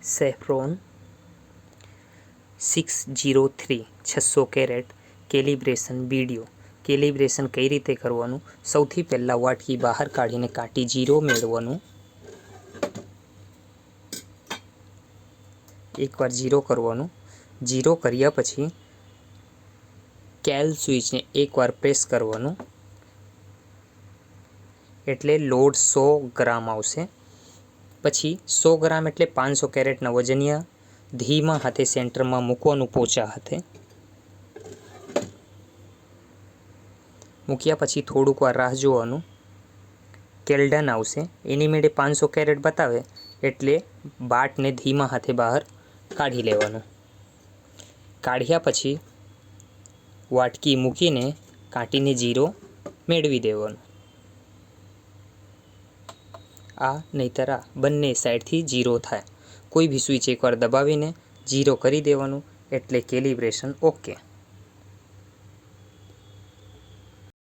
Saffron 603 600 carat calibration video. Calibration કઈ રીતે કરવાનું? સૌથી પહેલાં વાટકી બહાર કાઢીને કાંટી 0 મેળવવાનું. એકવાર 0 કરવાનું. 0 કર્યા પછી કેલ સ્વિચને એકવાર પ્રેસ કરવાનું એટલે લોડ 100 ગ્રામ આવશે. પછી 100 ગ્રામ એટલે 500 કેરેટના વજનિયા ધીમા હાથે સેન્ટરમાં મૂકવાનું. પોચા હાથે મૂક્યા પછી થોડુંક વાર રાહ જોવાનું. કેલ્ડન આવશે. એની મેળે 500 કેરેટ બતાવે એટલે બાટને ધીમા હાથે બહાર કાઢી લેવાનું. કાઢ્યા પછી વાટકી મૂકીને કાંટીને 0 મેળવી દેવાનું. આ નહીંતર આ બંને સાઈડથી 0 થાય. કોઈ બી સ્વિચ એકવાર દબાવીને 0 કરી દેવાનું એટલે કેલિબ્રેશન ઓકે.